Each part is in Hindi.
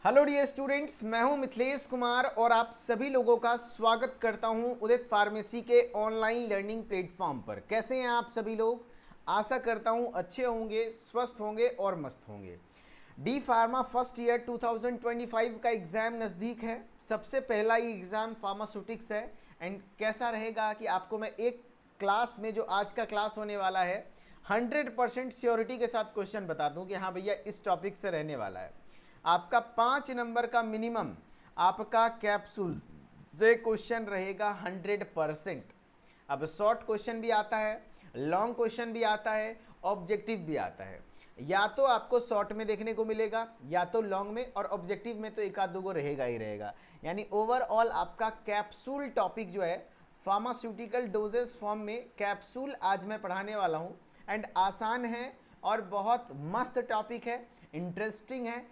हेलो डियर स्टूडेंट्स, मैं हूं मिथिलेश कुमार और आप सभी लोगों का स्वागत करता हूं उदित फार्मेसी के ऑनलाइन लर्निंग प्लेटफॉर्म पर। कैसे हैं आप सभी लोग? आशा करता हूं अच्छे होंगे, स्वस्थ होंगे और मस्त होंगे। डी फार्मा फर्स्ट ईयर 2025 का एग्ज़ाम नज़दीक है। सबसे पहला ही एग्ज़ाम फार्मास्यूटिक्स है। एंड कैसा रहेगा कि आपको मैं एक क्लास में, जो आज का क्लास होने वाला है, 100% श्योरिटी के साथ क्वेश्चन बता दूं कि हाँ भैया इस टॉपिक से रहने वाला है। आपका 5 नंबर का मिनिमम आपका कैप्सूल से क्वेश्चन रहेगा 100%। अब शॉर्ट क्वेश्चन भी आता है, लॉन्ग क्वेश्चन भी आता है, ऑब्जेक्टिव भी आता है। या तो आपको शॉर्ट में देखने को मिलेगा या तो लॉन्ग में, और ऑब्जेक्टिव में तो एक आध दो को रहेगा ही रहेगा। यानी ओवरऑल आपका कैप्सूल टॉपिक जो है, फार्मास्यूटिकल डोजेस फॉर्म में कैप्सूल आज मैं पढ़ाने वाला हूँ। एंड आसान है और बहुत मस्त टॉपिक है, इंटरेस्टिंग है।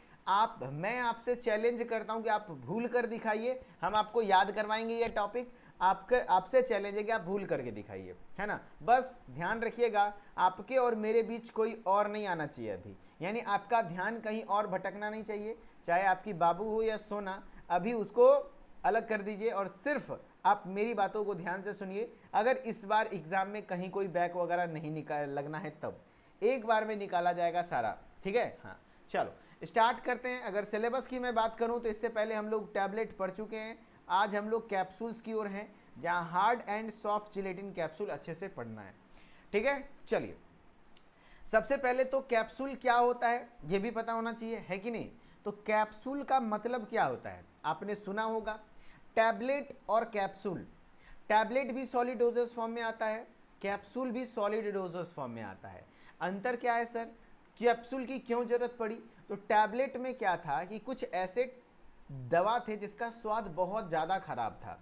मैं आपसे चैलेंज करता हूं कि आप भूल कर दिखाइए, हम आपको याद करवाएंगे ये टॉपिक। आपसे चैलेंज है कि आप भूल करके दिखाइए, है ना। बस ध्यान रखिएगा, आपके और मेरे बीच कोई और नहीं आना चाहिए अभी। यानी आपका ध्यान कहीं और भटकना नहीं चाहिए, चाहे आपकी बाबू हो या सोना, अभी उसको अलग कर दीजिए और सिर्फ आप मेरी बातों को ध्यान से सुनिए। अगर इस बार एग्जाम में कहीं कोई बैक वगैरह नहीं निकाल लगना है, तब एक बार में निकाला जाएगा सारा, ठीक है। हाँ चलो स्टार्ट करते हैं। अगर सिलेबस की मैं बात करूं तो इससे पहले हम लोग टैबलेट पढ़ चुके हैं। आज हम लोग कैप्सूल्स की ओर हैं, जहां hard and soft gelatin capsule अच्छे से पढ़ना है, ठीक है। चलिए, सबसे पहले तो कैप्सूल क्या होता है ये भी पता होना चाहिए, है कि नहीं। तो कैप्सूल का मतलब क्या होता है आपने सुना होगा, टैबलेट और कैप्सूल। टैबलेट भी सॉलिड डोजेस फॉर्म में आता है, कैप्सूल भी सॉलिड डोजेस फॉर्म में आता है। अंतर क्या है सर, कैप्सूल की क्यों जरूरत पड़ी? तो टैबलेट में क्या था कि कुछ ऐसे दवा थे जिसका स्वाद बहुत ज़्यादा खराब था,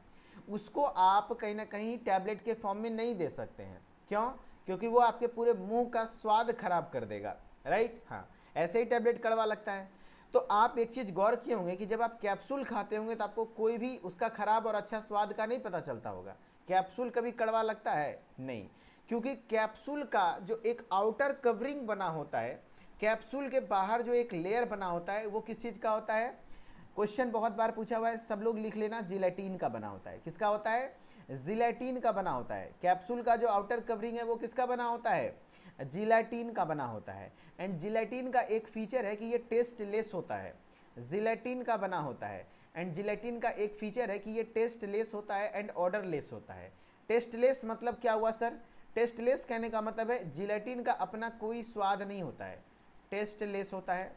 उसको आप कहीं ना कहीं टैबलेट के फॉर्म में नहीं दे सकते हैं। क्यों? क्योंकि वो आपके पूरे मुंह का स्वाद खराब कर देगा, राइट। हाँ, ऐसे ही टैबलेट कड़वा लगता है। तो आप एक चीज़ गौर किए होंगे कि जब आप कैप्सूल खाते होंगे तो आपको कोई भी उसका खराब और अच्छा स्वाद का नहीं पता चलता होगा। कैप्सूल कभी कड़वा लगता है नहीं, क्योंकि कैप्सूल का जो एक आउटर कवरिंग बना होता है, कैप्सूल के बाहर जो एक लेयर बना होता है, वो किस चीज़ का होता है? क्वेश्चन बहुत बार पूछा हुआ है, सब लोग लिख लेना, जिलेटिन का बना होता है। किसका होता है? जिलेटिन का बना होता है। कैप्सूल का जो आउटर कवरिंग है वो किसका बना होता है? जिलेटिन का बना होता है। एंड जिलेटिन का एक फीचर है कि ये टेस्टलेस होता है, जिलेटिन का बना होता है। एंड जिलेटिन का एक फीचर है कि ये टेस्टलेस होता है एंड ऑर्डरलेस होता है। टेस्टलेस मतलब क्या हुआ सर? टेस्टलेस कहने का मतलब है जिलेटिन का अपना कोई स्वाद नहीं होता है, टेस्टलेस होता है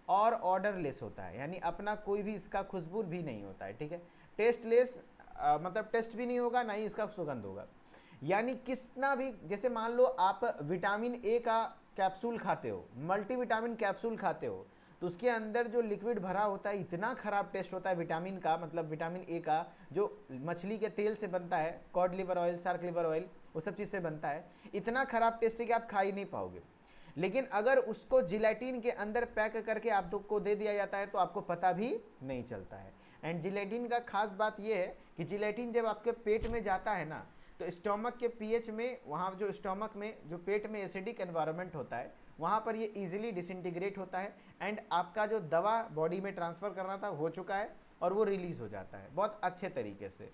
और ऑर्डरलेस होता है, यानी अपना कोई भी इसका खुशबू भी नहीं होता है, ठीक है। टेस्टलेस मतलब टेस्ट भी नहीं होगा, ना ही इसका सुगंध होगा। यानी कितना भी, जैसे मान लो आप विटामिन ए का कैप्सूल खाते हो, मल्टीविटामिन कैप्सूल खाते हो, तो उसके अंदर जो लिक्विड भरा होता है इतना खराब टेस्ट होता है विटामिन का, मतलब विटामिन ए का, जो मछली के तेल से बनता है, cod liver oil, shark liver oil, वो सब चीज़ से बनता है, इतना खराब टेस्ट है कि आप खा ही नहीं पाओगे। लेकिन अगर उसको जिलेटिन के अंदर पैक करके आप को दे दिया जाता है तो आपको पता भी नहीं चलता है। एंड जिलेटिन का खास बात यह है कि जिलेटिन जब आपके पेट में जाता है ना, तो स्टोमक के पीएच में, वहाँ जो स्टोमक में जो पेट में एसिडिक एनवायरनमेंट होता है, वहाँ पर ये इजीली डिसइंटीग्रेट होता है एंड आपका जो दवा बॉडी में ट्रांसफ़र करना था हो चुका है और वो रिलीज़ हो जाता है बहुत अच्छे तरीके से।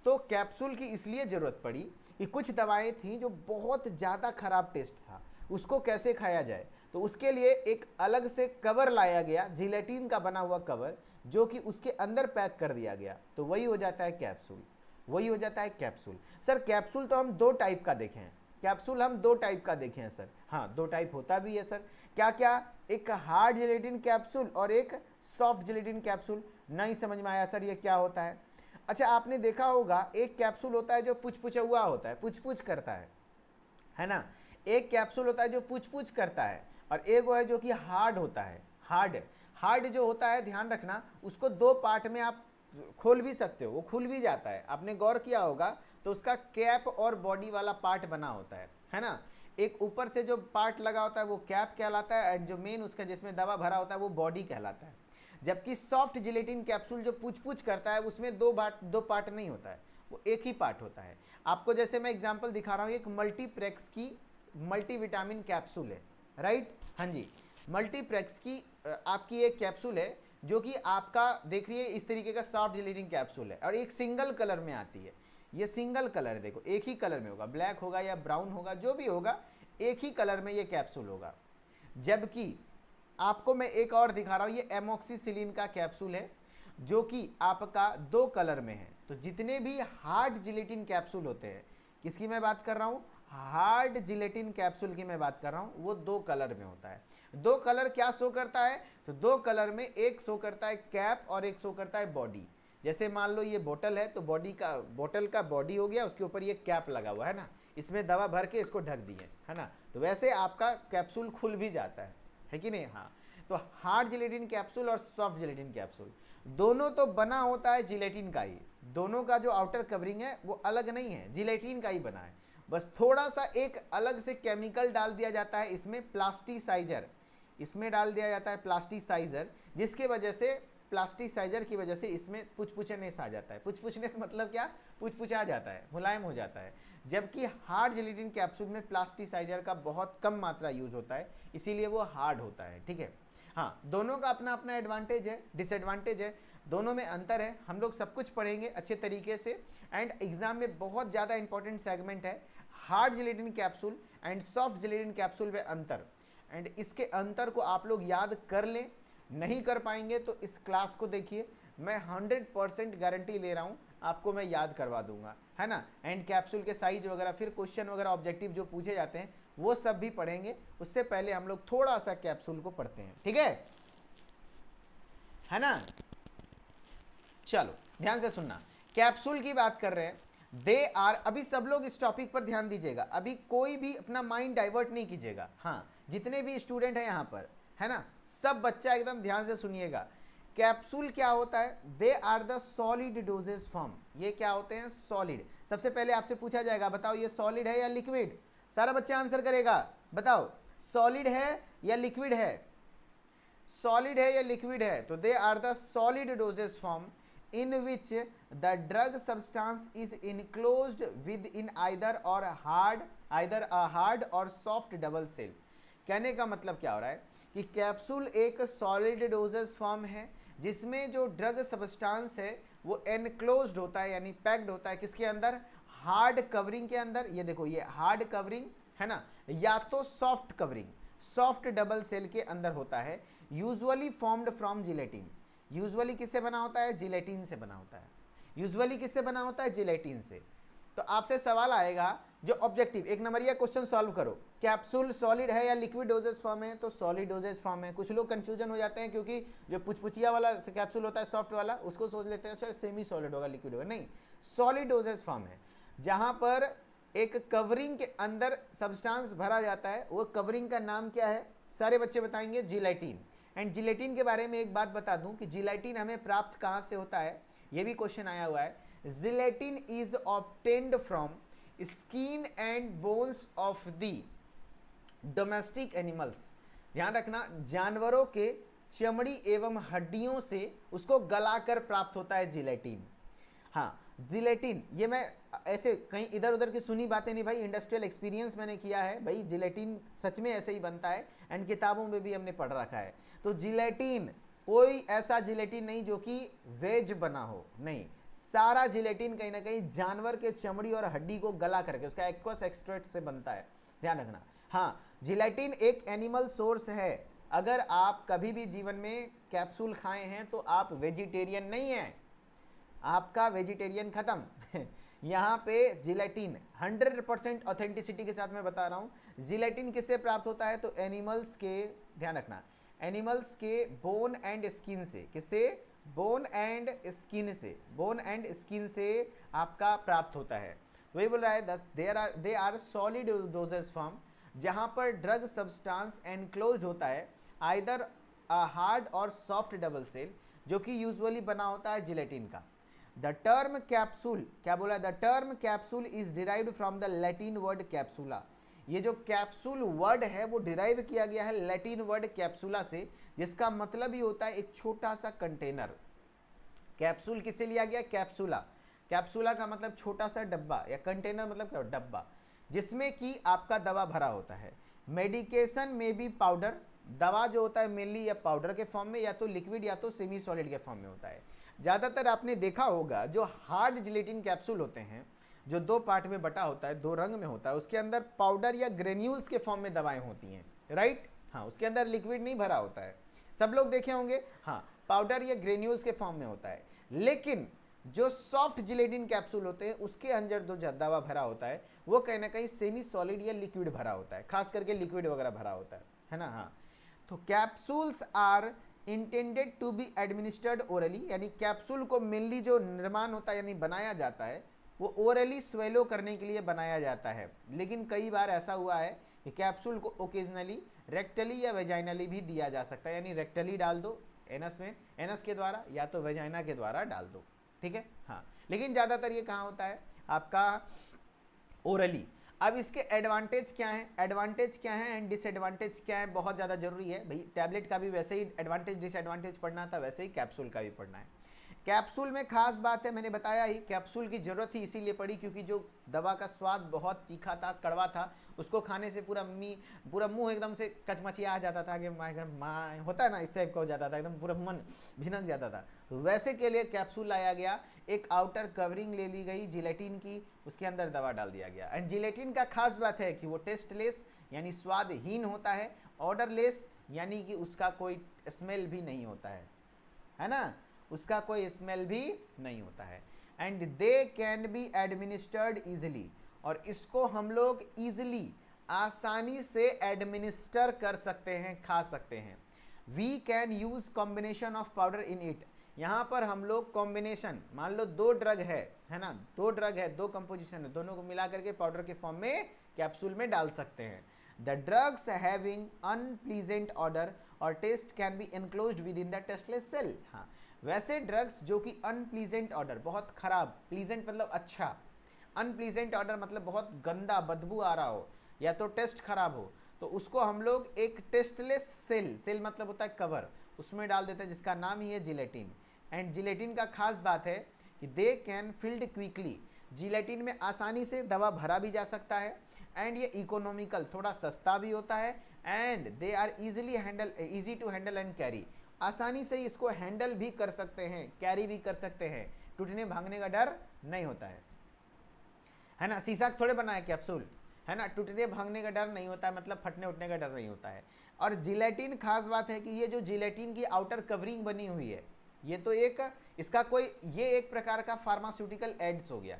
तो कैप्सूल की इसलिए ज़रूरत पड़ी कि कुछ दवाएं थीं जो बहुत ज़्यादा ख़राब टेस्ट था, उसको कैसे खाया जाए, तो उसके लिए एक अलग से कवर लाया गया, जिलेटिन का बना हुआ कवर, जो कि उसके अंदर पैक कर दिया गया, तो वही हो जाता है कैप्सूल, वही हो जाता है कैप्सूल। सर कैप्सूल तो हम दो टाइप का देखे हैं, कैप्सूल हम दो टाइप का देखे हैं सर। हाँ, दो टाइप होता भी है सर। क्या क्या? एक हार्ड जिलेटिन कैप्सूल और एक सॉफ्ट जिलेटिन कैप्सूल। नहीं समझ में आया सर ये क्या होता है? अच्छा, आपने देखा होगा एक कैप्सूल होता है जो पुछ पुछा हुआ होता है, पुछ पुछ करता है ना। एक कैप्सूल होता है जो पूछ पूछ करता है, और एक वो है जो कि हार्ड होता है। हार्ड हार्ड जो होता है, ध्यान रखना, उसको दो पार्ट में आप खोल भी सकते हो, वो खुल भी जाता है। आपने गौर किया होगा तो उसका कैप और बॉडी वाला पार्ट बना होता है ना। एक ऊपर से जो पार्ट लगा होता है वो कैप कहलाता है, एंड जो मेन उसका जिसमें दवा भरा होता है वो बॉडी कहलाता है। जबकि सॉफ्ट जिलेटिन कैप्सूल जो पूछ पूछ करता है, उसमें दो पार्ट नहीं होता है, वो एक ही पार्ट होता है। आपको जैसे मैं एग्जांपल दिखा रहा हूँ, एक मल्टीप्लेक्स की मल्टीविटामिन कैप्सूल है, राइट। हाँ जी, मल्टीप्लेक्स की आपकी एक कैप्सूल है जो कि आपका देख रही है इस तरीके का सॉफ्ट जिलेटिन कैप्सूल है और एक सिंगल कलर में आती है। ये सिंगल कलर है, देखो एक ही कलर में होगा, ब्लैक होगा या ब्राउन होगा, जो भी होगा एक ही कलर में ये कैप्सूल होगा। जबकि आपको मैं एक और दिखा रहा हूँ, ये एमोक्सिसिलिन का कैप्सूल है जो कि आपका 2 कलर में है। तो जितने भी हार्ड जिलेटिन कैप्सूल होते हैं, किसकी मैं बात कर रहा हूँ, हार्ड जिलेटिन कैप्सूल की मैं बात कर रहा हूँ, वो 2 कलर में होता है। 2 कलर क्या शो करता है, तो 2 कलर में एक शो करता है कैप और एक शो करता है बॉडी। जैसे मान लो ये बोतल है तो बोतल का बॉडी हो गया, उसके ऊपर ये कैप लगा हुआ है ना, इसमें दवा भर के इसको ढक दिए है ना, तो वैसे आपका कैप्सूल खुल भी जाता है कि नहीं। हाँ, तो हार्ड जिलेटिन कैप्सूल और सॉफ्ट जिलेटिन कैप्सूल दोनों तो बना होता है जिलेटिन का ही, दोनों का जो आउटर कवरिंग है वो अलग नहीं है, जिलेटिन का ही बना है। बस थोड़ा सा एक अलग से केमिकल डाल दिया जाता है इसमें, प्लास्टिसाइजर, इसमें डाल दिया जाता है प्लास्टिसाइजर, जिसके वजह से प्लास्टिसाइजर की वजह से इसमें पुचपुचनेस आ जाता है। पुचपुचनेस मतलब क्या, पुचपुचा जाता है, मुलायम हो जाता है। जबकि हार्ड जिलेटिन कैप्सूल में प्लास्टिसाइजर का बहुत कम मात्रा यूज होता है, इसीलिए वो हार्ड होता है। ठीक है, हाँ, दोनों का अपना अपना एडवांटेज है, डिसएडवांटेज है, दोनों में अंतर है। हम लोग सब कुछ पढ़ेंगे अच्छे तरीके से, एंड एग्जाम में बहुत ज़्यादा इंपॉर्टेंट सेगमेंट है hard gelatin capsule and soft gelatin capsule में अंतर। एंड इसके अंतर को आप लोग याद कर लें, नहीं कर पाएंगे तो इस क्लास को देखिए, मैं 100% गारंटी ले रहा हूँ आपको मैं याद करवा दूंगा, है ना। एंड कैप्सूल के साइज वगैरह, फिर क्वेश्चन वगैरह ऑब्जेक्टिव जो पूछे जाते हैं वो सब भी पढ़ेंगे। उससे पहले हम लोग थोड़ा सा कैप्सूल को पढ़ते हैं, ठीक है ना। चलो ध्यान से सुनना, कैप्सूल की बात कर रहे हैं, दे आर, अभी सब लोग इस टॉपिक पर ध्यान दीजिएगा, अभी कोई भी अपना माइंड डाइवर्ट नहीं कीजिएगा। हाँ, जितने भी स्टूडेंट हैं यहाँ पर, है ना, सब बच्चा एकदम ध्यान से सुनिएगा। कैप्सूल क्या होता है, they are the solid dosage form, ये क्या होते हैं, सॉलिड। सबसे पहले आपसे पूछा जाएगा, बताओ ये सॉलिड है या लिक्विड, सारा बच्चा आंसर करेगा, बताओ सॉलिड है या लिक्विड है, सॉलिड है या लिक्विड है। तो they are the solid dosage form in which the drug substance is enclosed within either a hard or soft double cell। कहने का मतलब क्या हो रहा है कि कैप्सूल एक सॉलिड डोजेस फॉर्म है जिसमें जो ड्रग सब्सटेंस है वो एनक्लोज्ड होता है, यानी पैक्ड होता है, किसके अंदर, हार्ड कवरिंग के अंदर। ये देखो ये हार्ड कवरिंग है ना, या तो soft covering, soft double shell के अंदर होता है, usually formed from gelatin. Usually किससे बना होता है, जिलेटिन से बना होता है। यूजुअली किससे बना होता है, जिलेटिन से। तो आपसे सवाल आएगा जो ऑब्जेक्टिव 1 नंबरिया क्वेश्चन सॉल्व करो, कैप्सूल सॉलिड है या लिक्विड डोजेज फॉर्म है, तो सॉलिड डोजेज फॉर्म है। कुछ लोग कंफ्यूजन हो जाते हैं क्योंकि जो पुचपुचिया वाला कैप्सूल होता है सॉफ्ट वाला, उसको सोच लेते हैं अच्छा सेमी सॉलिड होगा, लिक्विड होगा, नहीं, सॉलिड डोजेज फॉर्म है जहां पर एक कवरिंग के अंदर सब्सटेंस भरा जाता है। वो कवरिंग का नाम क्या है, सारे बच्चे बताएंगे, जिलेटिन। एंड जिलेटिन के बारे में एक बात बता दूं कि जिलेटिन हमें प्राप्त कहां से होता है, ये भी क्वेश्चन आया हुआ है। Gelatin is obtained from skin and bones of the domestic animals. ध्यान रखना, जानवरों के चमड़ी एवं हड्डियों से उसको गलाकर प्राप्त होता है जिलेटिन। हाँ, जिलेटिन, ये मैं ऐसे कहीं इधर उधर की सुनी बातें नहीं भाई, इंडस्ट्रियल एक्सपीरियंस मैंने किया है भाई, जिलेटिन सच में ऐसे ही बनता है एंड किताबों में भी हमने पढ़ रखा है। तो जिलेटिन, कोई ऐसा जिलेटिन नहीं जो कि वेज बना हो, नहीं, सारा जिलेटिन कहीं ना कहीं जानवर के चमड़ी और हड्डी को गला करके उसका एक्वस एक्सट्रैक्ट से बनता है, ध्यान रखना। हाँ, जिलेटिन एक एनिमल सोर्स है। अगर आप कभी भी जीवन में कैप्सूल खाए हैं तो आप वेजिटेरियन नहीं हैं, आपका वेजिटेरियन खत्म। यहाँ पे जिलेटिन 100% ऑथेंटिसिटी के साथ मैं बता रहा हूँ, जिलेटिन किससे प्राप्त होता है, तो एनिमल्स के, ध्यान रखना, एनिमल्स के बोन एंड स्किन से। किससे, बोन एंड स्किन से, बोन एंड स्किन से आपका प्राप्त होता है। वही बोल रहा है they are solid dosage form, जहाँ पर ड्रग सब्सटेंस एनक्लोज्ड होता है आइदर हार्ड और सॉफ्ट डबल सेल, जो कि यूजुअली बना होता है जिलेटिन का। द टर्म कैप्सूल, क्या बोला, the term capsule is derived from the Latin word capsula. ये जो कैप्सूल वर्ड है वो डिराइव किया गया है लैटिन वर्ड कैप्सूला से, जिसका मतलब ही होता है एक छोटा सा कंटेनर। कैप्सूल किससे लिया गया, कैप्सूला। कैप्सूला का मतलब छोटा सा डब्बा, या कंटेनर मतलब क्या, डब्बा, जिसमें कि आपका दवा भरा होता है। मेडिकेशन में बी पाउडर, दवा जो होता है मेनली या पाउडर के फॉर्म में, या तो लिक्विड या तो सेमी सॉलिड के फॉर्म में होता है। ज़्यादातर आपने देखा होगा जो हार्ड जिलेटिन कैप्सूल होते हैं, जो दो पार्ट में बटा होता है, दो रंग में होता है, उसके अंदर पाउडर या ग्रेन्यूल्स के फॉर्म में दवाएं होती हैं, राइट। हाँ, उसके अंदर लिक्विड नहीं भरा होता है, सब लोग देखे होंगे। हाँ, पाउडर या ग्रेन्यूल्स के फॉर्म में होता है। लेकिन जो सॉफ्ट जिलेटिन कैप्सूल होते हैं उसके अंदर जो दवा भरा होता है वो कहीं ना कहीं सेमी सॉलिड या लिक्विड भरा होता है, खास करके लिक्विड वगैरह भरा होता है ना। हाँ, तो capsules are intended to be administered orally, यानी कैप्सूल को मेनली जो निर्माण होता है यानी बनाया जाता है वो ओरली स्वेलो करने के लिए बनाया जाता है। लेकिन कई बार ऐसा हुआ है कि कैप्सूल को ओकेजनली रेक्टली या वेजाइनली भी दिया जा सकता है, यानी रेक्टली डाल दो एनस में, एनस के द्वारा, या तो वेजाइना के द्वारा डाल दो, ठीक है। हाँ, लेकिन ज़्यादातर ये कहाँ होता है आपका ओरली। अब इसके एडवांटेज क्या हैं, एडवांटेज क्या है एंड डिसएडवांटेज क्या है, बहुत ज़्यादा जरूरी है भाई। टैबलेट का भी वैसे ही एडवांटेज डिसएडवांटेज पढ़ना था, वैसे ही कैप्सूल का भी पढ़ना है। कैप्सूल में खास बात है, मैंने बताया ही, कैप्सूल की जरूरत ही इसीलिए पड़ी क्योंकि जो दवा का स्वाद बहुत तीखा था, कड़वा था, उसको खाने से पूरा मुंह एकदम से कचमचिया आ जाता था कि माँ होता है ना, इस टाइप का हो जाता था, एकदम पूरा मन भिनक जाता था। तो वैसे के लिए कैप्सूल लाया गया, एक आउटर कवरिंग ले ली गई जिलेटिन की, उसके अंदर दवा डाल दिया गया। एंड जिलेटिन का खास बात है कि वो टेस्टलेस यानी स्वादहीन होता है, ऑर्डरलेस यानी कि उसका कोई स्मेल भी नहीं होता है ना, उसका कोई स्मेल भी नहीं होता है। And they can be administered easily, और इसको हम लोग इजिली आसानी से एडमिनिस्टर कर सकते हैं, खा सकते हैं। We can use combination of powder in it, यहाँ पर हम लोग कॉम्बिनेशन, मान लो दो ड्रग है ना, दो ड्रग है, दो कंपोजिशन है, दोनों को मिला करके पाउडर के फॉर्म में कैप्सूल में डाल सकते हैं। The drugs having unpleasant odour और taste can be enclosed within the tasteless shell. हाँ, वैसे ड्रग्स जो कि अनप्लीजेंट ऑर्डर, बहुत खराब, प्लीजेंट मतलब अच्छा, अनप्लीजेंट ऑर्डर मतलब बहुत गंदा बदबू आ रहा हो या तो टेस्ट खराब हो, तो उसको हम लोग एक टेस्टलेस सेल, सेल मतलब होता है कवर, उसमें डाल देते हैं जिसका नाम ही है जिलेटिन। एंड जिलेटिन का खास बात है कि they can field quickly, gelatin में आसानी से दवा भरा भी जा सकता है। एंड ये इकोनॉमिकल, थोड़ा सस्ता भी होता है। And they are easy to handle and carry, आसानी से इसको हैंडल भी कर सकते हैं, कैरी भी कर सकते हैं, टूटने भागने का डर नहीं होता है ना। शीशा थोड़े बना है कैप्सूल, है ना, टूटने भागने का डर नहीं होता है, मतलब फटने उठने का डर नहीं होता है। और जिलेटिन, खास बात है कि ये जो जिलेटिन की आउटर कवरिंग बनी हुई है, ये तो एक इसका कोई, ये एक प्रकार का फार्मास्यूटिकल एड्स हो गया।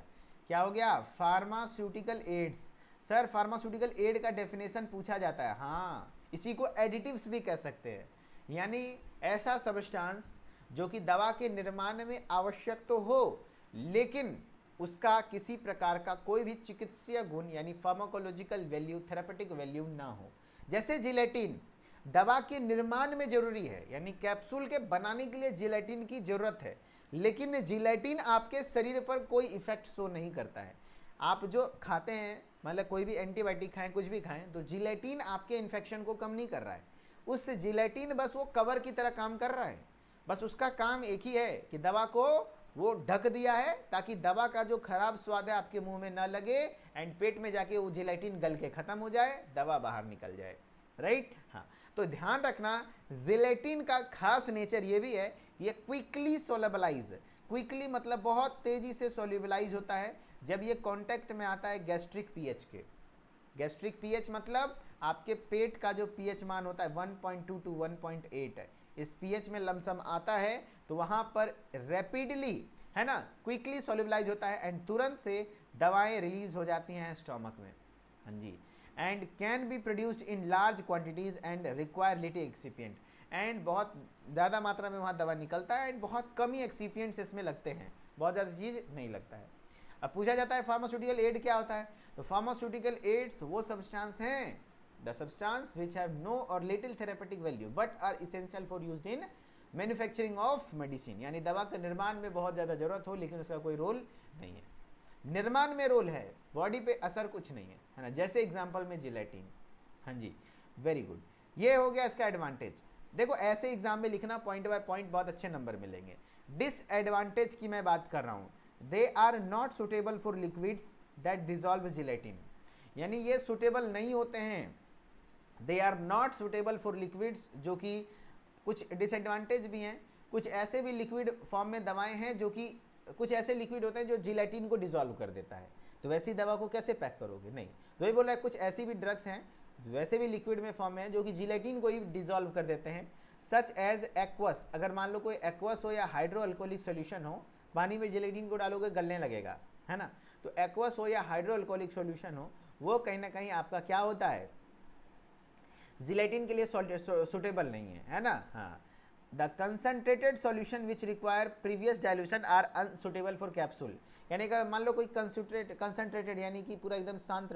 क्या हो गया, pharmaceutical ads. Sir pharmaceutical aid का डेफिनेशन पूछा जाता है, हाँ, इसी को एडिटिव्स भी कह सकते हैं, यानी ऐसा सब्सटेंस जो कि दवा के निर्माण में आवश्यक तो हो लेकिन उसका किसी प्रकार का कोई भी चिकित्सीय गुण यानी फार्माकोलॉजिकल वैल्यू, थेरापेटिक वैल्यू ना हो। जैसे जिलेटिन दवा के निर्माण में जरूरी है, यानी कैप्सूल के बनाने के लिए जिलेटिन की जरूरत है, लेकिन जिलेटिन आपके शरीर पर कोई इफेक्ट शो नहीं करता है। आप जो खाते हैं, मतलब कोई भी एंटीबायोटिक खाएं, कुछ भी खाएं, तो जिलेटिन आपके इन्फेक्शन को कम नहीं कर रहा है। उस जिलेटिन बस वो कवर की तरह काम कर रहा है, बस उसका काम एक ही है कि दवा को वो ढक दिया है ताकि दवा का जो खराब स्वाद है आपके मुंह में ना लगे, एंड पेट में जाके वो जिलेटिन गल के खत्म हो जाए, दवा बाहर निकल जाए, राइट। हाँ, तो ध्यान रखना जिलेटिन का खास नेचर ये भी है, ये क्विकली सोलेबलाइज, क्विकली मतलब बहुत तेजी से सोल्यूबलाइज होता है जब ये कांटेक्ट में आता है गैस्ट्रिक पीएच के। गैस्ट्रिक पीएच मतलब आपके पेट का जो पीएच मान होता है 1.2 टू 1.8 है, इस पीएच में लमसम आता है तो वहां पर रैपिडली, है ना, क्विकली सोल्यूबलाइज होता है एंड तुरंत से दवाएं रिलीज हो जाती हैं स्टोमक में। हाँ जी, and can be produced in large quantities and require little excipient, and बहुत ज़्यादा मात्रा में वहाँ दवा निकलता है एंड बहुत कम ही एक्सिपिएंट्स इसमें लगते हैं, बहुत ज़्यादा चीज़ नहीं लगता है। अब पूछा जाता है फार्मास्यूटिकल एड क्या होता है, तो फार्मास्यूटिकल एड्स वो सब्सटेंस हैं, the substance which have no or little therapeutic value but are essential for used in manufacturing of medicine, यानी दवा के निर्माण में बहुत ज़्यादा जरूरत हो लेकिन उसका कोई रोल नहीं है। निर्माण में रोल है, बॉडी पे असर कुछ नहीं है ना, जैसे एग्जांपल में जिलेटिन। हाँ जी, वेरी गुड, ये हो गया इसका एडवांटेज। देखो ऐसे एग्जाम में लिखना, पॉइंट बाय पॉइंट बहुत अच्छे नंबर मिलेंगे। डिसएडवांटेज की मैं बात कर रहा हूँ, they are not suitable for liquids that dissolve gelatin, यानी ये सुटेबल नहीं होते हैं they are not suitable for liquids, जो कि कुछ डिसएडवांटेज भी हैं। कुछ ऐसे भी लिक्विड फॉर्म में दवाएं हैं जो कि कुछ ऐसे लिक्विड होते हैं जो जिलेटिन को डिसॉल्व कर देता है, तो वैसी दवा को कैसे पैक करोगे, नहीं। तो ये बोल रहा है कुछ ऐसी भी ड्रग्स हैं वैसे भी लिक्विड में फॉर्म में है जो कि जिलेटिन को ही डिसॉल्व कर देते हैं, सच एज एक्वस। अगर मान लो कोई एक्वस हो या हाइड्रो अल्कोहलिक सोल्यूशन हो, पानी में जिलेटिन को डालोगे गलने लगेगा, है ना। तो एक्वस हो या हाइड्रो अल्कोहलिक सोल्यूशन हो, वो कहीं ना कहीं आपका क्या होता है, जिलेटिन के लिए सुटेबल नहीं है ना। हाँ, the concentrated solution which require previous dilution are unsuitable for capsule. यानी कि मान लो कोई कंसनट्रेटेड यानी कि पूरा एकदम शांत,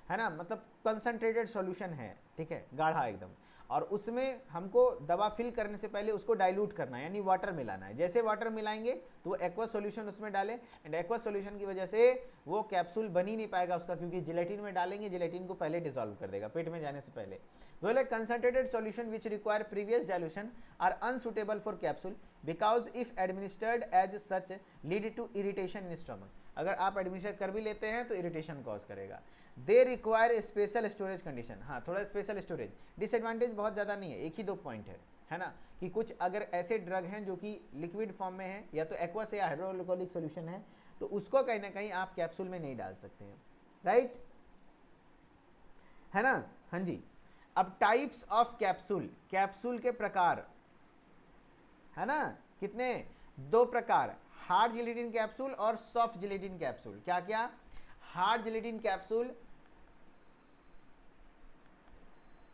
है ना, मतलब कंसनट्रेटेड सॉल्यूशन है, ठीक है, गाढ़ा एकदम, और उसमें हमको दवा फिल करने से पहले उसको डाइल्यूट करना है, यानी वाटर मिलाना है। जैसे वाटर मिलाएंगे तो वो एक्वस सॉल्यूशन उसमें डालें, एंड एक्वस सॉल्यूशन की वजह से वो कैप्सूल बन ही नहीं पाएगा उसका, क्योंकि जिलेटिन में डालेंगे, जिलेटिन को पहले डिसॉल्व कर देगा पेट में जाने से पहले। बोले concentrated solution which require previous dilution are unsuitable for capsule because if administered as such lead to irritation in stomach. अगर आप एडमिनिस्टर कर भी लेते हैं तो इरिटेशन कॉज करेगा। They require special storage condition. हाँ, थोड़ा स्पेशल स्टोरेज, डिसएडवांटेज बहुत ज़्यादा नहीं है, एक ही 2 पॉइंट है ना, कि कुछ अगर ऐसे ड्रग हैं जो कि लिक्विड फॉर्म में है, या तो एक्वस या हाइड्रोअल्कोहलिक सॉल्यूशन है, तो उसको कहीं ना कहीं आप कैप्सूल में नहीं डाल सकते हैं, राइट, है ना। हाँ जी। अब टाइप्स ऑफ कैप्सूल, कैप्सूल के प्रकार, है ना, कितने, 2 प्रकार, हार्ड जिलेटिन कैप्सूल और सॉफ्ट जिलेटिन कैप्सूल। क्या क्या, हार्ड जिलेटिन कैप्सूल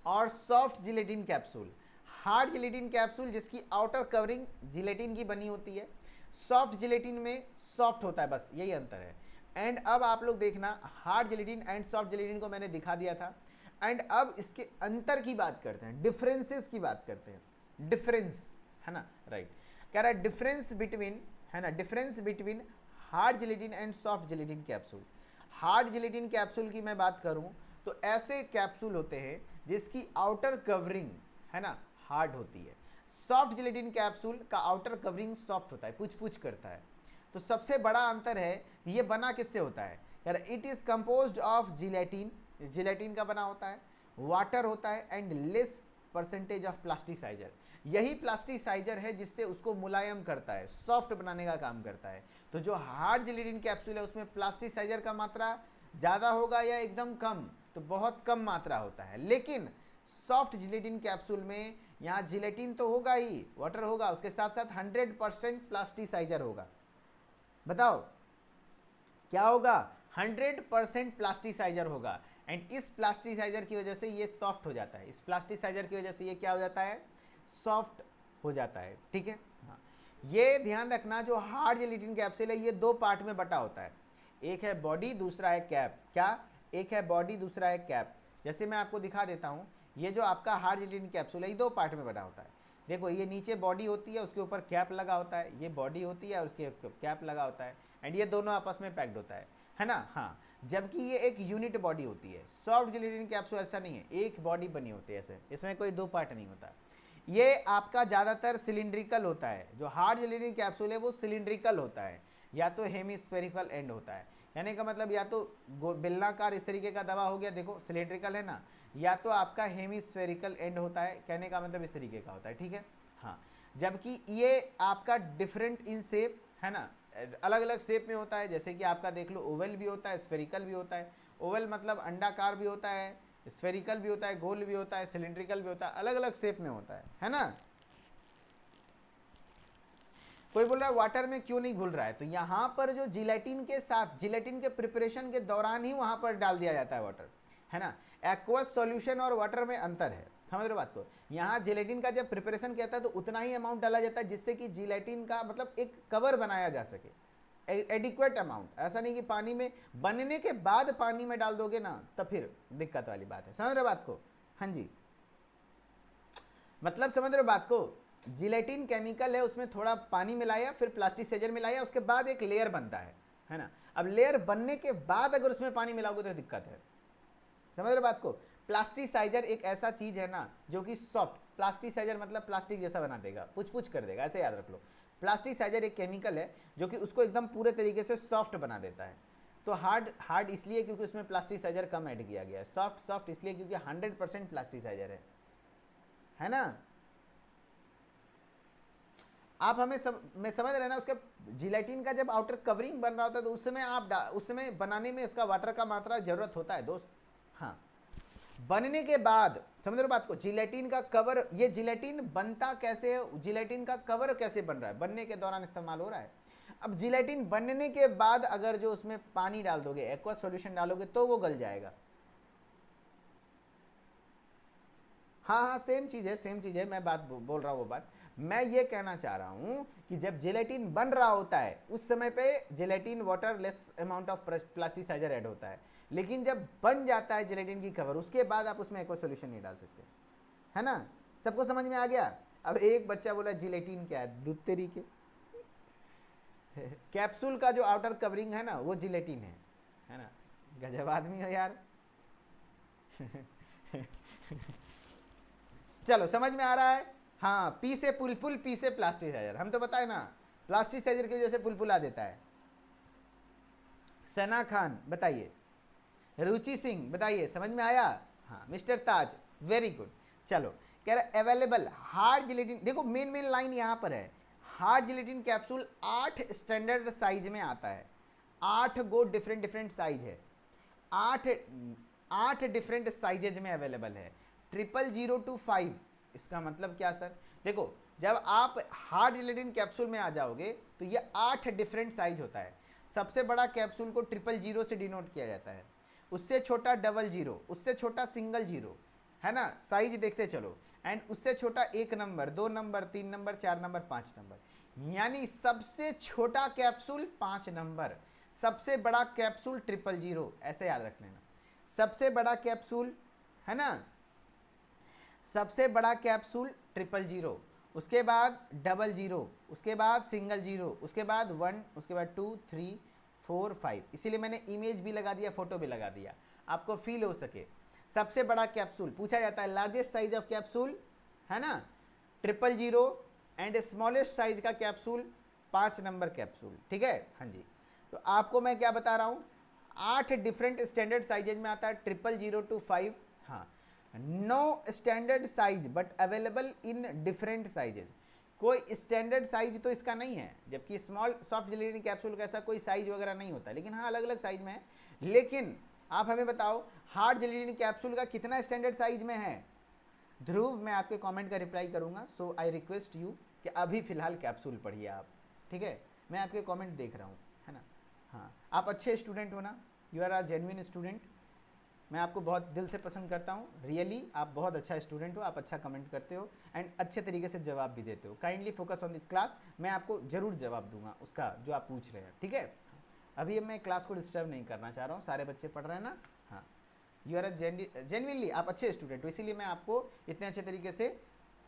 और soft gelatin capsule. Hard gelatin capsule जिसकी आउटर कवरिंग जिलेटिन की बनी होती है, सॉफ्ट जिलेटिन में सॉफ्ट होता है, बस यही अंतर है। एंड अब आप लोग देखना, hard gelatin and soft gelatin को मैंने दिखा दिया था, एंड अब इसके अंतर की बात करते हैं, डिफरेंसेस की बात करते हैं। डिफरेंस, है ना, राइट, कह रहा है डिफरेंस बिटवीन, है ना, difference between hard gelatin and soft gelatin capsule. Hard gelatin capsule की मैं बात करूं तो ऐसे कैप्सूल होते हैं जिसकी आउटर कवरिंग, है ना, हार्ड होती है। सॉफ्ट जिलेटिन कैप्सूल का आउटर कवरिंग सॉफ्ट होता है, पूछ पूछ करता है। तो सबसे बड़ा अंतर है, ये बना किससे होता है यार, it is composed of gelatin, gelatin का बना होता है, वाटर होता है, and less percentage of plasticiser. यही प्लास्टिसाइजर है जिससे उसको मुलायम करता है, सॉफ्ट बनाने का काम करता है। तो जो हार्ड जिलेटिन कैप्सूल है उसमें प्लास्टिसाइजर का मात्रा ज़्यादा होगा या एकदम कम, तो बहुत कम मात्रा होता है। लेकिन सॉफ्ट जिलेटिन कैप्सूल में यहाँ जिलेटिन तो होगा ही, वाटर होगा, उसके साथ साथ 100% प्लास्टिसाइजर होगा। बताओ क्या होगा, 100% प्लास्टिसाइजर होगा, एंड इस प्लास्टिसाइजर की वजह से ये सॉफ्ट हो जाता है, इस प्लास्टिसाइजर की वजह से ये क्या हो जाता है, सॉफ्ट हो जाता है, ठीक है। हाँ, ये ध्यान रखना, जो हार्ड जिलेटिन कैप्सूल है ये 2 पार्ट में बटा होता है, एक है बॉडी, दूसरा है कैप। क्या, एक है बॉडी, दूसरा है कैप। जैसे मैं आपको दिखा देता हूँ, ये जो आपका हार्ड जिलेटिन कैप्सूल है ये 2 पार्ट में बटा होता है। देखो, ये नीचे बॉडी होती है, उसके ऊपर कैप लगा होता है, ये बॉडी होती है, उसके कैप लगा होता है, एंड ये दोनों आपस में पैक्ड होता है ना। हाँ, जबकि ये एक यूनिट बॉडी होती है। सॉफ्ट जिलेटिन कैप्सूल ऐसा नहीं है, एक बॉडी बनी होती है ऐसे, इसमें कोई 2 पार्ट नहीं होता। ये आपका ज़्यादातर सिलिंड्रिकल होता है, जो हार्ड जिलेटिन कैप्सूल है वो सिलिंड्रिकल होता है, या तो हेमिस्फेरिकल एंड होता है, यानी का मतलब या तो बेलनाकार इस तरीके का दवा हो गया, देखो सिलिंड्रिकल है ना, या तो आपका हेमिस्फेरिकल एंड होता है, कहने का मतलब इस तरीके का होता है, ठीक है। हाँ, जबकि ये आपका डिफरेंट इन शेप, है ना, अलग अलग शेप में होता है। जैसे कि आपका देख लो, ओवल भी होता है, स्फेरिकल भी होता है। ओवल मतलब अंडाकार भी होता है, स्फेरिकल भी होता है, गोल भी होता है, सिलिंड्रिकल भी होता है, अलग अलग शेप में होता है ना। कोई बोल रहा है वाटर में क्यों नहीं घुल रहा है, तो यहाँ पर जो जिलेटिन के साथ, जिलेटिन के प्रिपरेशन के दौरान ही वहाँ पर डाल दिया जाता है वाटर, है ना। एक्वस सॉल्यूशन और वाटर में अंतर है, समझ रहे बात को। यहाँ जिलेटिन का जब प्रिपरेशन किया था तो उतना ही अमाउंट डाला जाता है जिससे कि जिलेटिन का मतलब एक कवर बनाया जा सके, एडिक्वेट अमाउंट। ऐसा नहीं कि पानी में बनने के बाद पानी में डाल दोगे ना, तब फिर दिक्कत वाली बात है, समझ रहे बात को। हाँ जी, मतलब समझ रहे बात को। जिलेटिन केमिकल है, उसमें थोड़ा पानी मिलाया, फिर प्लास्टिसाइजर मिलाया, उसके बाद एक लेयर बनता है ना। अब लेयर बनने के बाद अगर उसमें पानी मिलाओगे तो दिक्कत है, समझ रहे बात को। प्लास्टिसाइजर एक ऐसा चीज है ना जो कि सॉफ्ट, प्लास्टिसाइजर मतलब प्लास्टिक जैसा बना देगा, पुछ पुछ कर देगा, ऐसे याद रख लो। प्लास्टिसाइजर एक केमिकल है जो कि उसको एकदम पूरे तरीके से सॉफ्ट बना देता है। तो हार्ड हार्ड इसलिए क्योंकि उसमें प्लास्टिसाइजर कम ऐड किया गया है, सॉफ्ट सॉफ्ट इसलिए क्योंकि 100% प्लास्टिसाइजर है ना। आप हमें मैं समझ रहे ना, उसका जिलेटिन का जब आउटर कवरिंग बन रहा होता है तो उस समय बनाने में इसका वाटर का मात्रा जरूरत होता है दोस्त। हाँ, बनने के बाद समझ रहे हो बात को, जिलेटिन का कवर, ये जिलेटिन बनता कैसे है, जिलेटिन का कवर कैसे बन रहा है, बनने के दौरान इस्तेमाल हो रहा है। अब जिलेटिन बनने के बाद अगर जो उसमें पानी डाल दोगे, एक्वा सॉल्यूशन डालोगे, तो वो गल जाएगा। हाँ हाँ, सेम चीज़ है, सेम चीज़ है, मैं बात बोल रहा हूँ वो बात। मैं ये कहना चाह रहा हूँ कि जब जेलेटिन बन रहा होता है उस समय पे gelatin water less amount of plasticiser add होता है, लेकिन जब बन जाता है जेलेटिन की कवर, उसके बाद आप उसमें एक्वा सॉल्यूशन नहीं डाल सकते, है ना। सबको समझ में आ गया। अब एक बच्चा बोला जिलेटिन क्या है, दूध तेरी के कैप्सूल का जो आउटर कवरिंग है ना वो जिलेटिन है ना। गजब आदमी हो यार चलो समझ में आ रहा है। हाँ, पी से पुलपुल, पी से प्लास्टिसाइजर, हम तो बताए ना प्लास्टिसाइजर की वजह से पुलपुला देता है। सना खान बताइए, रुचि सिंह बताइए, समझ में आया। हाँ, मिस्टर ताज वेरी गुड। चलो, कह रहा अवेलेबल हार्ड जिलेटिन, देखो मेन लाइन यहाँ पर है, hard gelatin capsule 8 standard size में आता है, 8 गो डिफरेंट साइज है, 8 डिफरेंट साइजेज में अवेलेबल है, 00025। इसका मतलब क्या सर, देखो जब आप हार्ड जिलेटिन कैप्सूल में आ जाओगे तो ये 8 डिफरेंट साइज होता है। सबसे बड़ा कैप्सूल को 000 से डिनोट किया जाता है, उससे छोटा 00, उससे छोटा सिंगल 0, है ना, साइज देखते चलो, एंड उससे छोटा 1 number, 2 number, 3 number, 4 number, 5 number, यानी सबसे छोटा कैप्सूल 5 नंबर, सबसे बड़ा कैप्सूल 000, ऐसे याद रख लेना। सबसे बड़ा कैप्सूल, है ना, सबसे बड़ा कैप्सूल 000, उसके बाद 00, उसके बाद सिंगल 0, उसके बाद 1, उसके बाद 2, 3, 4, 5। इसीलिए मैंने इमेज भी लगा दिया, फोटो भी लगा दिया, आपको फील हो सके। सबसे बड़ा कैप्सूल पूछा जाता है, लार्जेस्ट साइज ऑफ कैप्सूल, है ना, 000, एंड स्मॉलेस्ट साइज का कैप्सूल 5 नंबर कैप्सूल, ठीक है। हाँ जी, तो आपको मैं क्या बता रहा हूँ, 8 डिफरेंट स्टैंडर्ड साइजेज में आता है, 000 to 5। हाँ, no standard size but available in different sizes, कोई स्टैंडर्ड साइज तो इसका नहीं है, जबकि स्मॉल सॉफ्ट जिलेटिन कैप्सूल का ऐसा कोई साइज वगैरह नहीं होता, लेकिन हाँ अलग अलग साइज में है। लेकिन आप हमें बताओ हार्ड जिलेटिन कैप्सूल का कितना स्टैंडर्ड साइज में है। ध्रुव, मैं आपके कमेंट का रिप्लाई करूंगा, सो आई रिक्वेस्ट यू कि अभी फिलहाल कैप्सूल पढ़िए आप, ठीक है। मैं आपके कमेंट देख रहा हूँ, है ना। हाँ, आप अच्छे स्टूडेंट हो ना, you are a genuine student, मैं आपको बहुत दिल से पसंद करता हूँ, रियली आप बहुत अच्छा स्टूडेंट हो, आप अच्छा कमेंट करते हो एंड अच्छे तरीके से जवाब भी देते हो। Kindly focus on this class, मैं आपको जरूर जवाब दूंगा उसका जो आप पूछ रहे हैं, ठीक है। अभी मैं क्लास को डिस्टर्ब नहीं करना चाह रहा हूँ, सारे बच्चे पढ़ रहे हैं ना। हाँ, यू आर अ जेन्युइनली आप अच्छे स्टूडेंट हो, इसीलिए मैं आपको इतने अच्छे तरीके से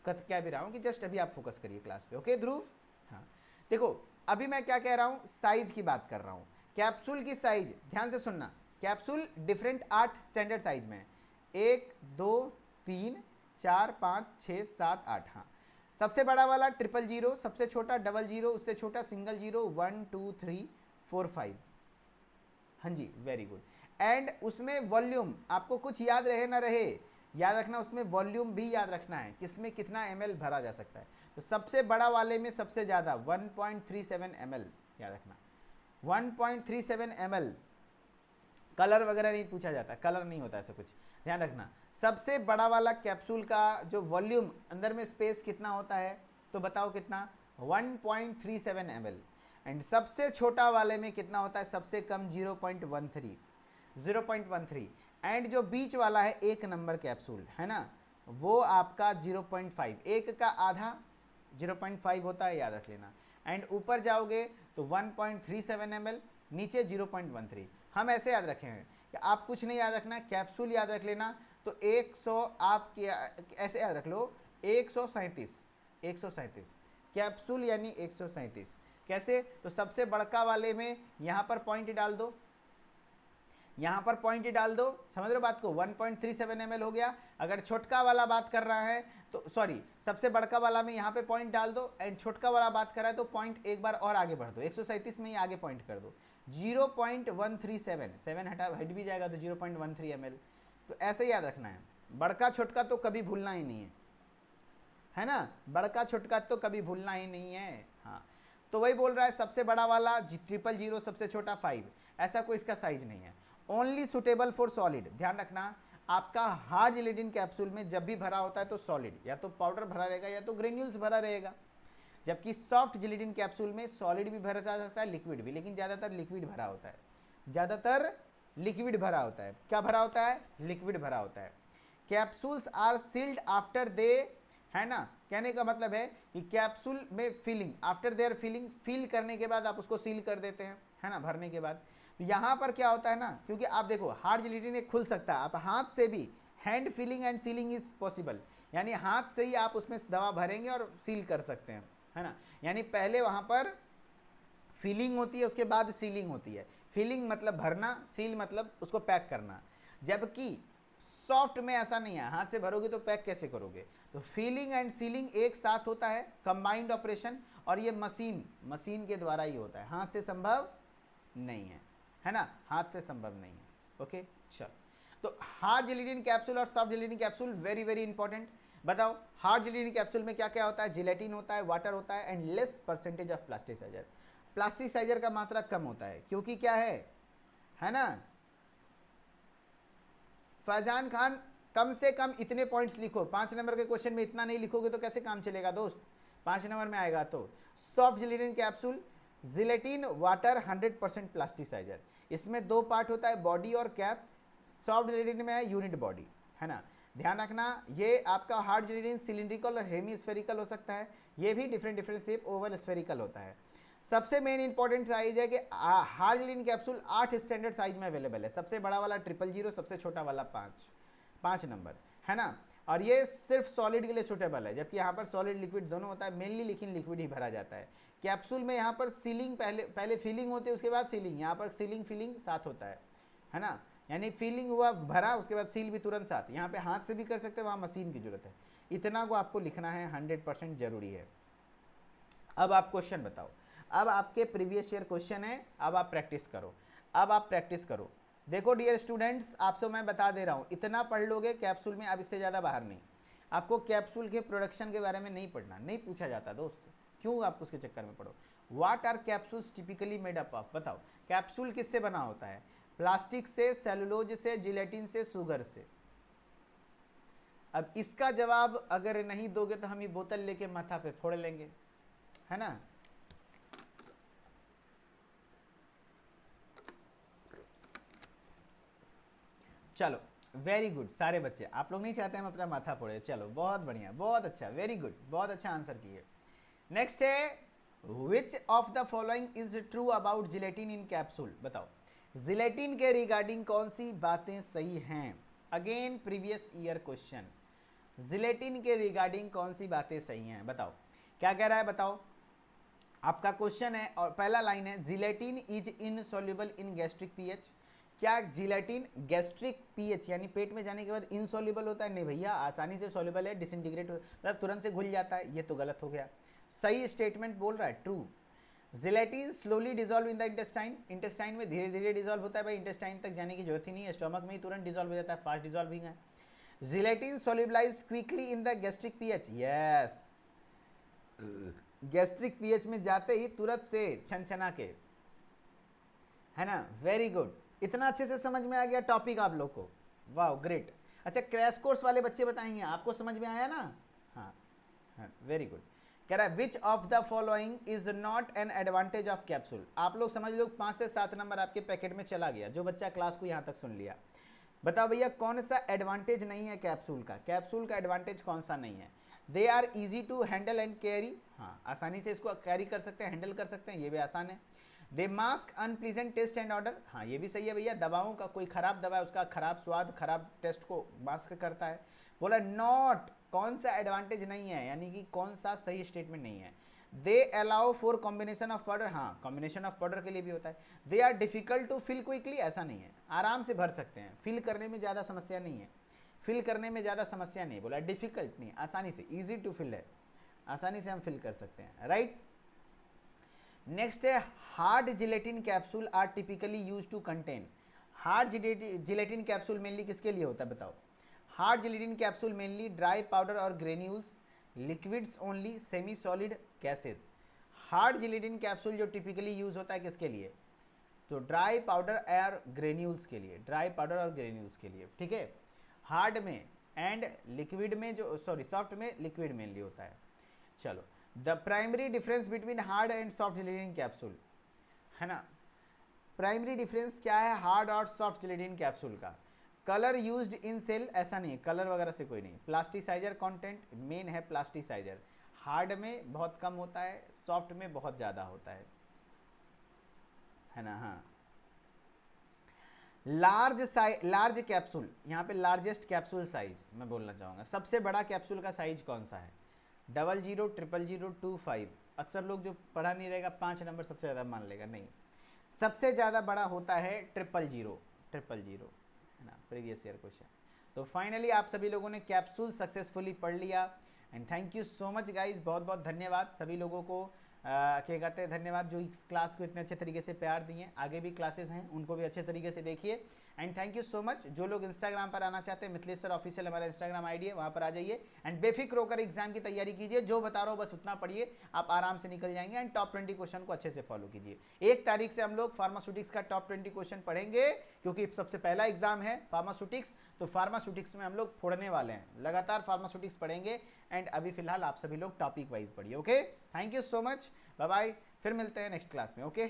कह भी रहा हूँ कि जस्ट अभी आप फोकस करिए क्लास पे, ओके ध्रुव। हाँ, देखो अभी मैं क्या कह रहा हूँ, साइज की बात कर रहा हूँ, कैप्सूल की साइज ध्यान से सुनना, कैप्सूल डिफरेंट 8 स्टैंडर्ड साइज में, 1, 2, 3, 4, 5, 6, 7, 8। हाँ, सबसे बड़ा वाला 000, सबसे छोटा 00, उससे छोटा सिंगल 0, 1, 2, 3, 4, 5। हाँ जी, वेरी गुड। एंड उसमें वॉल्यूम आपको कुछ याद रहे ना रहे, याद रखना उसमें वॉल्यूम भी याद रखना है, किसमें कितना ml भरा जा सकता है। तो सबसे बड़ा वाले में सबसे ज़्यादा 1.37 ml, याद रखना 1.37 ml। कलर वगैरह नहीं पूछा जाता, कलर नहीं होता ऐसा कुछ, ध्यान रखना। सबसे बड़ा वाला कैप्सूल का जो वॉल्यूम अंदर में स्पेस कितना होता है, तो बताओ कितना, 1.37 ml। एंड सबसे छोटा वाले में कितना होता है, सबसे कम 0.13। एंड जो बीच वाला है 1 नंबर कैप्सूल, है ना, वो आपका 0.5, एक का आधा 0.5 होता है, याद रख लेना। एंड ऊपर जाओगे तो 1.37 ml, नीचे 0.13। हम ऐसे याद रखे हैं कि आप कुछ नहीं याद रखना, कैप्सूल याद रख लेना। तो 100 आप ऐसे याद रख लो, 137 कैप्सूल यानी 137। कैसे, तो सबसे बड़का वाले में यहाँ पर पॉइंट डाल दो, यहाँ पर पॉइंट डाल दो, समझ लो बात को, 1.37 ml हो गया। अगर छोटका वाला बात कर रहा है तो सॉरी, सबसे बड़का वाला में यहाँ पे पॉइंट डाल दो, एंड छोटका वाला बात कर रहा है तो पॉइंट एक बार और आगे बढ़ दो, 137 में ही आगे पॉइंट कर दो, 0.137, 7 हट भी जाएगा तो 0.13 ml। तो ऐसे याद रखना है, बड़का छोटका तो कभी भूलना ही नहीं है ना, बड़का छोटका तो कभी भूलना ही नहीं है। हाँ, तो वही बोल रहा है, सबसे बड़ा वाला 000, सबसे छोटा 5, ऐसा कोई इसका साइज नहीं है। ओनली सुटेबल फॉर सॉलिड, ध्यान रखना, आपका हार्ड जिलेटिन कैप्सूल में जब भी भरा होता है तो सॉलिड, या तो पाउडर भरा रहेगा या तो ग्रेन्यूल्स भरा रहेगा, जबकि सॉफ्ट जिलेटिन कैप्सूल में सॉलिड भी भरा जा सकता है, लिक्विड भी, लेकिन ज़्यादातर लिक्विड भरा होता है, ज़्यादातर लिक्विड भरा होता है। क्या भरा होता है? लिक्विड भरा होता है। Capsules are sealed after they, है ना, कहने का मतलब है कि कैप्सूल में filling, after their filling, fill करने के बाद आप उसको सील कर देते हैं, है ना, भरने के बाद। तो यहाँ पर क्या होता है ना, क्योंकि आप देखो हार्ड जिलेटिन खुल सकता है, आप हाथ से भी, hand filling and sealing is possible, यानी हाथ से ही आप उसमें दवा भरेंगे और सील कर सकते हैं, है ना। यानी पहले वहाँ पर फिलिंग होती है, उसके बाद सीलिंग होती है। फिलिंग मतलब भरना, सील मतलब उसको पैक करना, जबकि सॉफ्ट में ऐसा नहीं है, हाथ से भरोगे तो पैक कैसे करोगे। तो फीलिंग एंड सीलिंग एक साथ होता है, कंबाइंड ऑपरेशन, और ये मशीन के द्वारा ही होता है, हाथ से संभव नहीं है ना, हाथ से संभव नहीं है। ओके, चलो, तो हार्ड जिलेटिन कैप्सूल और soft gelatin capsule very very important. बताओ, हार्ड जिलेटिन कैप्सूल में क्या क्या होता है? जिलेटिन होता है, वाटर होता है, and less percentage of plasticiser. Plasticiser का मात्रा कम होता है, क्योंकि क्या है ना फैजान खान, कम से कम इतने पॉइंट्स लिखो, 5 नंबर के क्वेश्चन में इतना नहीं लिखोगे तो कैसे काम चलेगा दोस्त, 5 नंबर में आएगा। तो soft gelatin capsule, gelatin water 100% plasticiser, इसमें 2 पार्ट होता है, बॉडी और कैप। सॉफ्ट जिलेटिन में है यूनिट बॉडी, है ना, ध्यान रखना। ये आपका हार्ड जिलेटिन सिलिंड्रिकल और हेमी स्फेरिकल हो सकता है, ये भी डिफरेंट शेप, ओवल स्फेरिकल होता है। सबसे मेन इंपॉर्टेंट साइज है कि hard gelatin capsule 8 standard size में अवेलेबल है, सबसे बड़ा वाला 000, सबसे छोटा वाला 5 नंबर, है ना। और ये सिर्फ सॉलिड के लिए सूटेबल है, जबकि यहाँ पर सॉलिड लिक्विड दोनों होता है, मेनली लेकिन लिक्विड ही भरा जाता है। कैप्सूल में यहाँ पर सीलिंग पहले फिलिंग होती है, उसके बाद सीलिंग, यहाँ पर सीलिंग फिलिंग साथ होता है ना, यानी फीलिंग हुआ भरा, उसके बाद सील भी तुरंत साथ। यहाँ पे हाथ से भी कर सकते हैं, वहाँ मशीन की जरूरत है। इतना को आपको लिखना है, 100% जरूरी है। अब आप क्वेश्चन बताओ, अब आपके प्रीवियस ईयर क्वेश्चन है, अब आप प्रैक्टिस करो, अब आप प्रैक्टिस करो। देखो डियर स्टूडेंट्स, आपसे मैं बता दे रहा हूँ, इतना पढ़ लोगे कैप्सूल में, अब इससे ज़्यादा बाहर नहीं। आपको कैप्सूल के प्रोडक्शन के बारे में नहीं पढ़ना, नहीं पूछा जाता दोस्त, क्यों आप उसके चक्कर में पढ़ो। What are capsules typically made up of, बताओ कैप्सूल किससे बना होता है? प्लास्टिक से, सेलुलोज से, जिलेटिन से, शुगर से। अब इसका जवाब अगर नहीं दोगे तो हम ये बोतल लेके माथा पे फोड़ लेंगे, है ना। चलो वेरी गुड, सारे बच्चे, आप लोग नहीं चाहते हम अपना माथा फोड़े, चलो बहुत बढ़िया, बहुत अच्छा, वेरी गुड, बहुत अच्छा आंसर किए। नेक्स्ट है, which of the following is true about gelatin in capsule, बताओ जिलेटिन के रिगार्डिंग कौन सी बातें सही हैं? Again previous year question, gelatin के रिगार्डिंग कौन सी बातें सही हैं, बताओ क्या कह रहा है, बताओ। आपका क्वेश्चन है और पहला लाइन है, gelatin is insoluble in gastric pH. क्या जिलेटिन गैस्ट्रिक पीएच यानी पेट में जाने के बाद इनसॉल्युबल होता है? नहीं भैया, आसानी से सॉल्युबल है, डिसइंटीग्रेट मतलब तुरंत से घुल जाता है, ये तो गलत हो गया। सही स्टेटमेंट बोल रहा है, true. Gelatin slowly dissolve in the intestine में धीरे धीरे डिजॉल्व होता है भाई, इंटेस्टाइन तक जाने की जरूरत ही नहीं है, स्टोमक में ही तुरंत डिजॉल्व हो जाता है, फास्ट डिजॉल्विंग है। Gelatin solubilise quickly in the gastric pH, yes, gastric pH में जाते ही तुरंत से छनछना के, है ना, वेरी गुड। इतना अच्छे से समझ में आ गया टॉपिक आप लोग को, वाह ग्रेट। अच्छा, क्रैश कोर्स वाले बच्चे बताएंगे, आपको समझ में आया ना? हाँ हाँ, वेरी गुड। कह रहा है which of the following is not an advantage of capsule. आप लोग समझ लो 5 से 7 नंबर आपके पैकेट में चला गया, जो बच्चा क्लास को यहाँ तक सुन लिया। बताओ भैया कौन सा एडवांटेज नहीं है कैप्सूल का? कैप्सूल का एडवांटेज कौन सा नहीं है? They are easy to handle and carry, हाँ आसानी से इसको कैरी कर सकते हैं, हैंडल कर सकते हैं, ये भी आसान है। They mask unpleasant taste and odour, हाँ ये भी सही है भैया, दवाओं का कोई खराब दवा है उसका खराब स्वाद खराब टेस्ट को मास्क करता है। बोला नॉट, कौन सा एडवांटेज नहीं है, यानी कि कौन सा सही स्टेटमेंट नहीं है। They allow for combination of powder, हाँ कॉम्बिनेशन ऑफ पाउडर के लिए भी होता है। They are difficult to fill quickly, ऐसा नहीं है, आराम से भर सकते हैं, फिल करने में ज़्यादा समस्या नहीं है, फिल करने में ज़्यादा समस्या नहीं, बोला डिफिकल्ट नहीं, आसानी से, ईजी टू फिल है, आसानी से हम फिल कर सकते हैं, राइट। नेक्स्ट है hard gelatin capsule are typically use to contain, hard gelatin capsule mainly किसके लिए होता है बताओ। Hard gelatin capsule mainly dry powder और granules, liquids only, semi solid gases. Hard gelatin capsule जो टिपिकली यूज होता है किसके लिए, तो ड्राई पाउडर और ग्रेन्यूल्स के लिए, ड्राई पाउडर और ग्रेन्यूल्स के लिए, ठीक है। हार्ड में एंड लिक्विड में जो, सॉरी सॉफ्ट में लिक्विड मेनली होता है। चलो, the primary difference between hard and soft gelatin capsule, है ना, प्राइमरी डिफरेंस क्या है हार्ड और सॉफ्ट जिलेटिन कैप्सूल का। कलर यूज्ड इन सेल, ऐसा नहीं है, कलर वगैरह से कोई नहीं। प्लास्टिसाइजर कंटेंट मेन है, प्लास्टिसाइजर हार्ड में बहुत कम होता है, सॉफ्ट में बहुत ज़्यादा होता है ना। हाँ, लार्ज कैप्सूल, यहाँ पे लार्जेस्ट कैप्सूल साइज मैं बोलना चाहूँगा, सबसे बड़ा कैप्सूल का साइज कौन सा है, 00, 000, 25। अक्सर लोग जो पढ़ा नहीं रहेगा 5 नंबर सबसे ज़्यादा मान लेगा, नहीं, सबसे ज़्यादा बड़ा होता है 000, है ना, प्रीवियस ईयर क्वेश्चन। तो फाइनली आप सभी लोगों ने कैप्सूल सक्सेसफुली पढ़ लिया and thank you so much guys, बहुत बहुत धन्यवाद सभी लोगों को, क्या कहते हैं, धन्यवाद जो इस क्लास को इतने अच्छे तरीके से प्यार दिए। आगे भी क्लासेस हैं उनको भी अच्छे तरीके से देखिए and thank you so much. जो लोग इंस्टाग्राम पर आना चाहते हैं, मिथिलेश सर ऑफिशियल हमारा इंस्टाग्राम आईडी है, वहाँ पर आ जाइए एंड बेफिक्र होकर एग्जाम की तैयारी कीजिए, जो बता रहा हूँ बस उतना पढ़िए, आप आराम से निकल जाएंगे एंड टॉप 20 क्वेश्चन को अच्छे से फॉलो कीजिए। 1 तारीख से हम लोग फार्मास्यूटिक्स का टॉप 20 क्वेश्चन पढ़ेंगे, क्योंकि सबसे पहला एग्जाम है फार्मास्यूटिक्स, तो फार्मास्यूटिक्स में हम लोग फोड़ने वाले हैं, लगातार फार्मास्यूटिक्स पढ़ेंगे एंड अभी फिलहाल आप सभी लोग टॉपिक वाइज पढ़िए। Okay, thank you so much, bye bye, फिर मिलते हैं नेक्स्ट क्लास में। ओके।